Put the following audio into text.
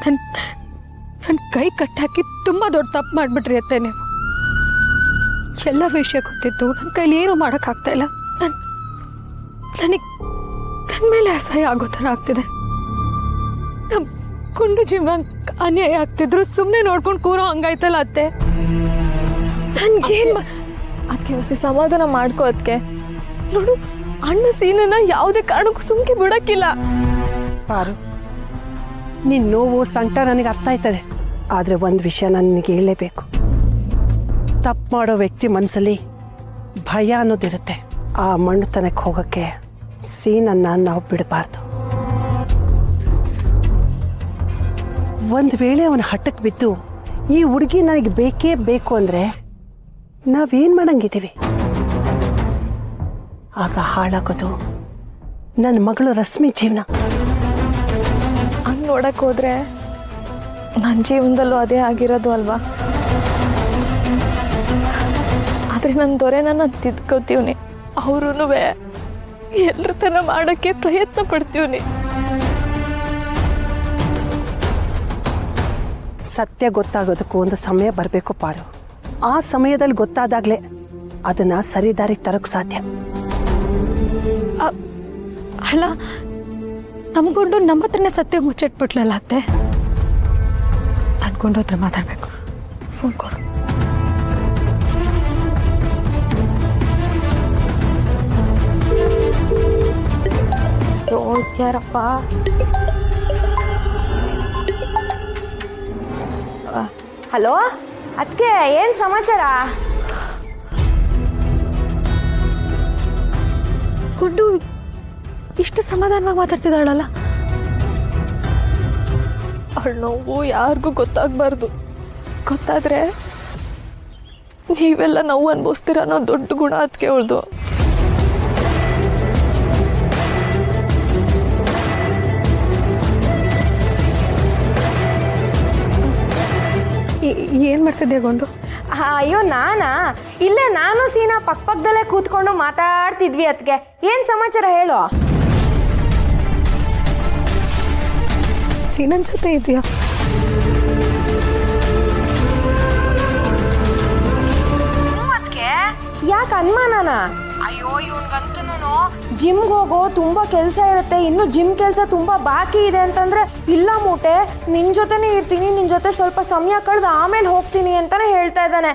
ನನ್ನ ಕೈ ಕಟ್ಟಾಕಿ ತುಂಬ ದೊಡ್ಡ ತಪ್ಪು ಮಾಡಿಬಿಟ್ರಿ ಅತ್ತೆ ನೀವು. ಎಲ್ಲ ವಿಷಯ ಗೊತ್ತಿತ್ತು, ನನ್ನ ಕೈಲಿ ಏನೂ ಮಾಡೋಕ್ಕಾಗ್ತಾ ಇಲ್ಲ. ನನಗೆ ನನ್ನ ಮೇಲೆ ಅಸಹ್ಯ ಆಗೋ ಥರ ಆಗ್ತಿದೆ. ನಮ್ಮ ಗುಂಡು ಜೀವಂಗ್ ಅನ್ಯಾಯ ಆಗ್ತಿದ್ರು ಸುಮ್ಮನೆ ನೋಡ್ಕೊಂಡು ಕೂರೋ ಹಂಗಾಯ್ತಲ್ಲ ಅತ್ತೆ. ನನ್ಗೇನು ಅದಕ್ಕೆ ಹೊಸ ಸಮಾಧಾನ ಮಾಡ್ಕೋ. ಅದಕ್ಕೆ ನೋಡು, ಅಣ್ಣ ಸೀನನ್ನ ಯಾವುದೇ ಕಾರಣಕ್ಕೂ ಸುಮ್ಕೆ ಬಿಡಕ್ಕಿಲ್ಲ. ಪಾರು, ನಿನ್ನ ನೋವು ಸಂಕಟ ನನಗೆ ಅರ್ಥ ಆಯ್ತದೆ. ಆದರೆ ಒಂದು ವಿಷಯ ನನಗೆ ಹೇಳಲೇಬೇಕು. ತಪ್ಪು ಮಾಡೋ ವ್ಯಕ್ತಿ ಮನಸ್ಸಲ್ಲಿ ಭಯ ಅನ್ನೋದಿರುತ್ತೆ. ಆ ಮಣ್ಣುತನಕ್ಕೆ ಹೋಗೋಕ್ಕೆ ಸೀನನ್ನು ನಾವು ಬಿಡಬಾರ್ದು. ಒಂದು ವೇಳೆ ಅವನ ಹಠಕ್ಕೆ ಬಿದ್ದು ಈ ಹುಡುಗಿ ನನಗೆ ಬೇಕೇ ಬೇಕು ಅಂದರೆ ನಾವೇನು ಮಾಡಂಗಿದ್ದೀವಿ? ಆಗ ಹಾಳಾಗೋದು ನನ್ನ ಮಗಳು ರಶ್ಮಿ ಜೀವನ. ಹಂಗೆ ನೋಡಕ್ ಹೋದ್ರೆ ನನ್ನ ಜೀವನದಲ್ಲೂ ಅದೇ ಆಗಿರೋದು ಅಲ್ವಾ? ಆದ್ರೆ ನನ್ನ ದೊರೆನ ತಿದ್ಕೋತೀವ್ನಿ. ಅವ್ರೂ ಎಲ್ರ ತನ ಮಾಡೋಕ್ಕೆ ಪ್ರಯತ್ನ ಪಡ್ತೀವ್ನಿ. ಸತ್ಯ ಗೊತ್ತಾಗೋದಕ್ಕೂ ಒಂದು ಸಮಯ ಬರಬೇಕು ಪಾರು. ಆ ಸಮಯದಲ್ಲಿ ಗೊತ್ತಾದಾಗಲೇ ಅದನ್ನ ಸರಿದಾರಿಗೆ ತರೋಕ್ಕೆ ಸಾಧ್ಯ. ಅಲ್ಲ, ನಮ್ಗೊಂಡು ನಮ್ಮ ಹತ್ರನೇ ಸತ್ಯ ಮುಚ್ಚಿಟ್ಬಿಟ್ಲಲ್ಲ ಅತ್ತೆ. ಅನ್ಕೊಂಡು ಹತ್ರ ಮಾತಾಡ್ಬೇಕು. ಫೋನ್ ಕೊಡು. ಯಾರಪ್ಪ? ಹಲೋ ಅದಕ್ಕೆ ಏನ್ ಸಮಾಚಾರ? ಗುಂಡು ಇಷ್ಟು ಸಮಾಧಾನವಾಗಿ ಮಾತಾಡ್ತಿದ್ದಾಳಲ್ಲ. ಅವಳ ನೋವು ಯಾರಿಗೂ ಗೊತ್ತಾಗಬಾರ್ದು. ಗೊತ್ತಾದ್ರೆ ನೀವೆಲ್ಲ ನೋವು ಅನ್ಭವಿಸ್ತೀರ ಅನ್ನೋ ದೊಡ್ಡ ಗುಣ ಅದಕ್ಕೆ ಅವಳ್ದು. ಏನು ಮಾಡ್ತಿದ್ದೆ ಗುಂಡು? ಅಯ್ಯೋ ನಾನಾ? ಇಲ್ಲೇ ನಾನು ಸೀನಾ ಪಕ್ಕದಲ್ಲೇ ಕೂತ್ಕೊಂಡು ಮಾತಾಡ್ತಿದ್ವಿ. ಅದಕ್ಕೆ ಏನ್ ಸಮಾಚಾರ ಹೇಳು? ಸೀನನ್ ಜೊತೆ ಇದೆಯಾ? ಯಾಕೆ ಅನುಮಾನನ? ಅಯ್ಯೋ ಇವನ್ಗಂತೂ ಜಿಮ್ಗೆ ಹೋಗೋ ತುಂಬಾ ಕೆಲಸ ಇರುತ್ತೆ, ಇನ್ನು ಜಿಮ್ ಕೆಲಸ ತುಂಬಾ ಬಾಕಿ ಇದೆ ಅಂತಂದ್ರೆ, ಇಲ್ಲ ಮೂಟೆ ನಿನ್ ಜೊತೆನೇ ಇರ್ತೀನಿ, ನಿನ್ ಜೊತೆ ಸ್ವಲ್ಪ ಸಮಯ ಕಳೆದು ಆಮೇಲೆ ಹೋಗ್ತೀನಿ ಅಂತಾನೆ ಹೇಳ್ತಾ ಇದ್ದಾನೆ.